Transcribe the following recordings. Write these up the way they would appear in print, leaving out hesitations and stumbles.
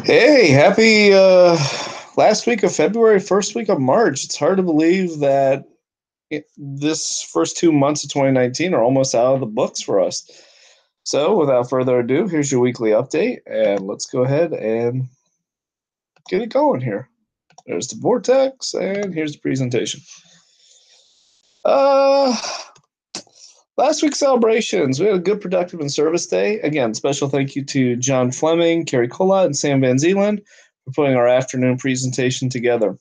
Hey, happy last week of February, first week of March. It's hard to believe that this first 2 months of 2019 are almost out of the books for us. So, without further ado, here's your weekly update, and let's go ahead and get it going here. There's the vortex, and here's the presentation. Uh, Last week's celebrations, we had a good, productive, and service day. Again, special thank you to John Fleming, Carrie Collot, and Sam Van Zeeland for putting our afternoon presentation together.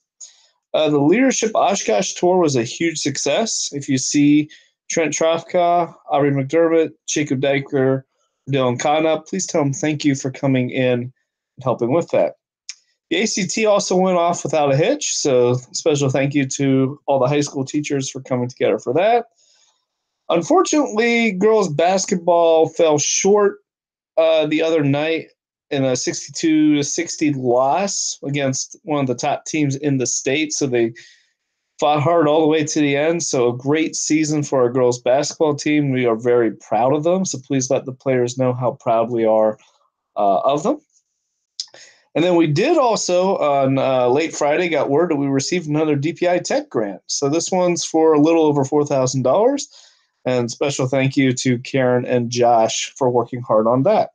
The Leadership Oshkosh Tour was a huge success. If you see Trent Trafka, Aubrey McDermott, Jacob Diker, Dylan Kana, please tell them thank you for coming in and helping with that. The ACT also went off without a hitch, so special thank you to all the high school teachers for coming together for that. Unfortunately, girls basketball fell short the other night in a 62-60 loss against one of the top teams in the state. So they fought hard all the way to the end. So a great season for our girls basketball team. We are very proud of them. So please let the players know how proud we are of them. And then we did also on late Friday got word that we received another DPI Tech grant. So this one's for a little over $4,000. And special thank you to Karen and Josh for working hard on that.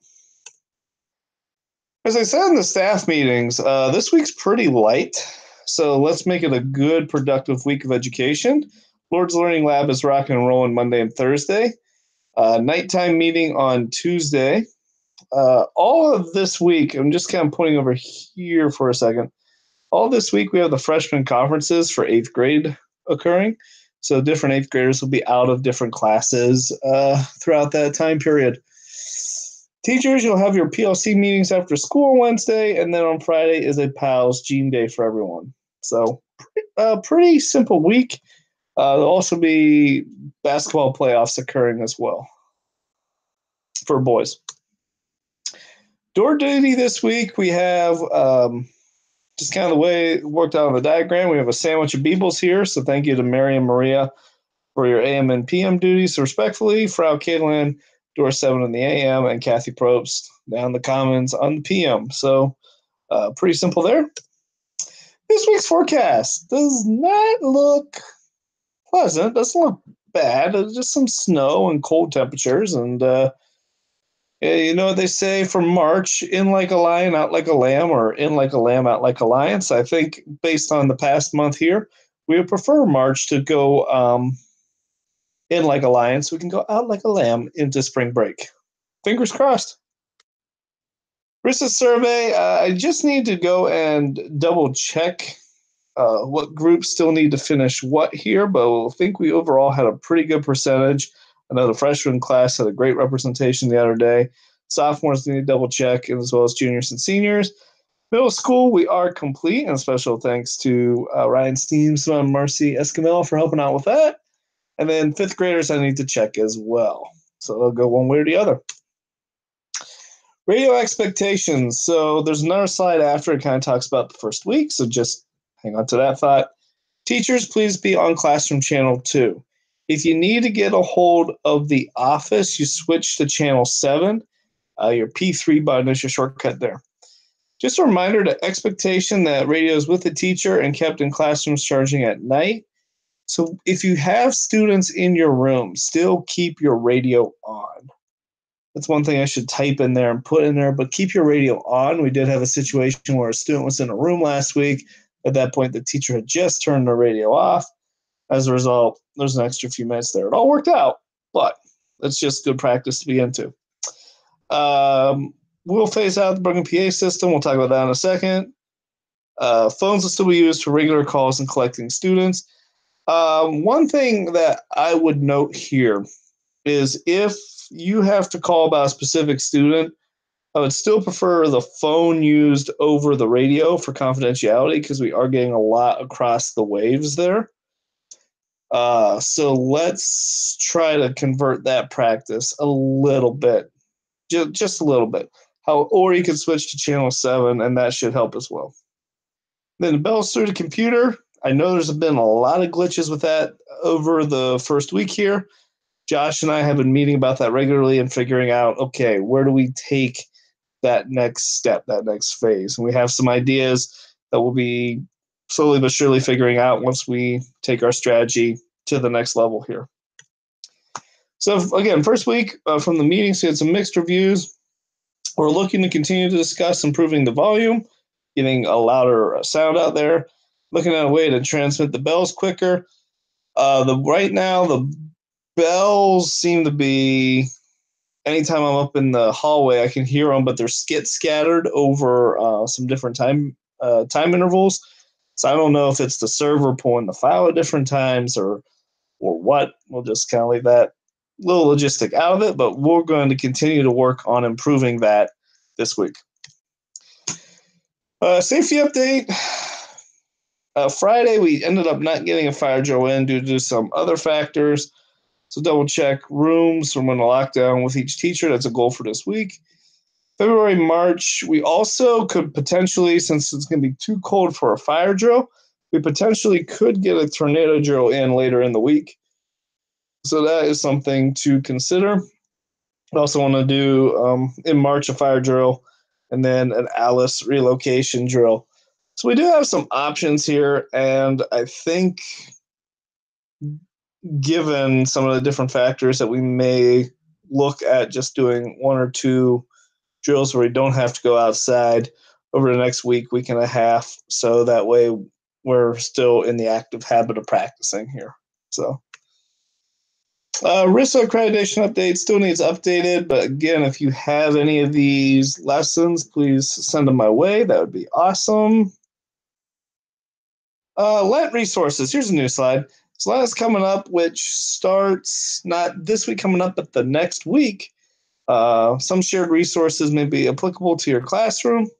As I said in the staff meetings, this week's pretty light. So let's make it a good, productive week of education. Lord's Learning Lab is rocking and rolling Monday and Thursday. Nighttime meeting on Tuesday. All of this week, I'm just kind of pointing over here for a second. All this week, we have the freshman conferences for 8th grade occurring. So different 8th graders will be out of different classes throughout that time period. Teachers, you'll have your PLC meetings after school Wednesday, and then on Friday is a PALS Gene Day for everyone. So a pretty simple week. There'll also be basketball playoffs occurring as well for boys. Door duty this week, we have just kind of the way it worked out on the diagram. We have a sandwich of Beebles here, so thank you to Mary and Maria for your AM and PM duties. So respectfully, Frau Caitlin, door 7 in the AM, and Kathy Probst down the Commons on the PM. So pretty simple there. This week's forecast does not look pleasant. Doesn't look bad. It's just some snow and cold temperatures. And you know what they say for March, in like a lion, out like a lamb, or in like a lamb, out like a lion. So I think based on the past month here, we would prefer March to go in like a lion so we can go out like a lamb into spring break. Fingers crossed. RISA survey, I just need to go and double check what groups still need to finish what here, but I think we overall had a pretty good percentage. I know the freshman class had a great representation the other day. Sophomores need to double check, as well as juniors and seniors. Middle school, we are complete, and special thanks to Ryan Steamsma and Marcy Escamilla for helping out with that. And then 5th graders, I need to check as well. So they'll go one way or the other. Radio expectations. So there's another slide after it kind of talks about the first week. So just hang on to that thought. Teachers, please be on Classroom Channel 2. If you need to get a hold of the office, you switch to Channel 7. Your P3 button is your shortcut there. Just a reminder, the expectation that radio is with the teacher and kept in classrooms charging at night. So if you have students in your room, still keep your radio on. That's one thing I should type in there and put in there, but keep your radio on. We did have a situation where a student was in a room last week. At that point, the teacher had just turned the radio off. As a result, there's an extra few minutes there. It all worked out, but it's just good practice to be into. We'll phase out the broken PA system. We'll talk about that in a second. Phones will still be used for regular calls and collecting students. One thing that I would note here is if you have to call about a specific student, I would still prefer the phone used over the radio for confidentiality because we are getting a lot across the waves there. So let's try to convert that practice a little bit, just a little bit. Or you can switch to Channel 7, and that should help as well. Then the Bell Studio computer. I know there's been a lot of glitches with that over the first week here. Josh and I have been meeting about that regularly and figuring out, okay, where do we take that next step, that next phase. And we have some ideas that we'll be slowly but surely figuring out once we take our strategy to the next level here. So again, first week from the meetings, we had some mixed reviews. We're looking to continue to discuss improving the volume, getting a louder sound out there, looking at a way to transmit the bells quicker. Right now, the bells seem to be, anytime I'm up in the hallway, I can hear them, but they're scattered over some different time intervals. So I don't know if it's the server pulling the file at different times or what. We'll just kind of leave that little logistic out of it, but we're going to continue to work on improving that this week. Safety update. Friday, we ended up not getting a fire drill in due to some other factors. So double check rooms from when the lockdown with each teacher. That's a goal for this week. February, March, we also could potentially, since it's going to be too cold for a fire drill, we potentially could get a tornado drill in later in the week. So that is something to consider. I also want to do in March a fire drill and then an Alice relocation drill. So we do have some options here, and I think given some of the different factors that we may look at just doing one or two drills where we don't have to go outside over the next week and a half, so that way we're still in the active habit of practicing here. So RISA accreditation update still needs updated, but again, if you have any of these lessons, please send them my way. That would be awesome. Lent resources. Here's a new slide. So Lent is coming up, which starts not this week coming up, but the next week. Some shared resources may be applicable to your classroom.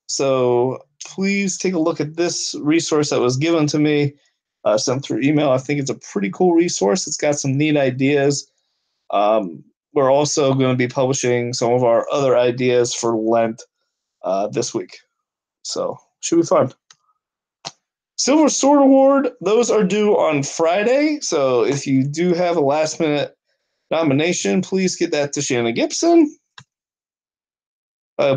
So please take a look at this resource that was given to me, sent through email. I think it's a pretty cool resource. It's got some neat ideas. We're also going to be publishing some of our other ideas for Lent this week. So should be fun. Silver Sword Award, those are due on Friday. So if you do have a last minute nomination, please get that to Shannon Gibson.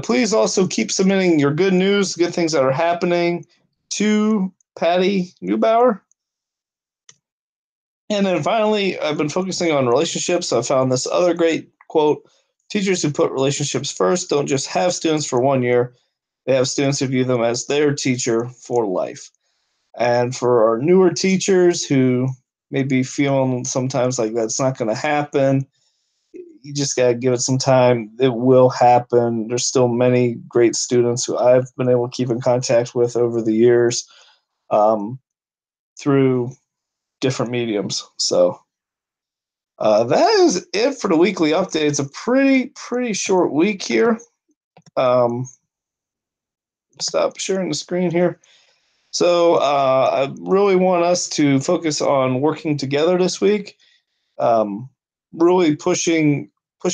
Please also keep submitting your good news, good things that are happening to Patty Neubauer. And then finally, I've been focusing on relationships. I found this other great quote: teachers who put relationships first don't just have students for 1 year, they have students who view them as their teacher for life. And for our newer teachers who may be feeling sometimes like that's not going to happen, you just got to give it some time. It will happen. There's still many great students who I've been able to keep in contact with over the years through different mediums. So that is it for the weekly update. It's a pretty short week here. Stop sharing the screen here. So I really want us to focus on working together this week. Really pushing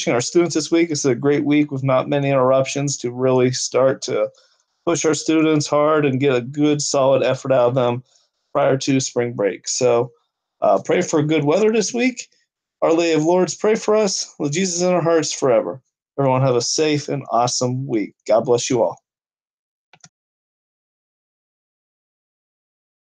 our students this week. It's a great week with not many interruptions to really start to push our students hard and get a good solid effort out of them prior to spring break. So pray for good weather this week. Our Lady of Lords, pray for us. With Jesus in our hearts forever. Everyone have a safe and awesome week. God bless you all.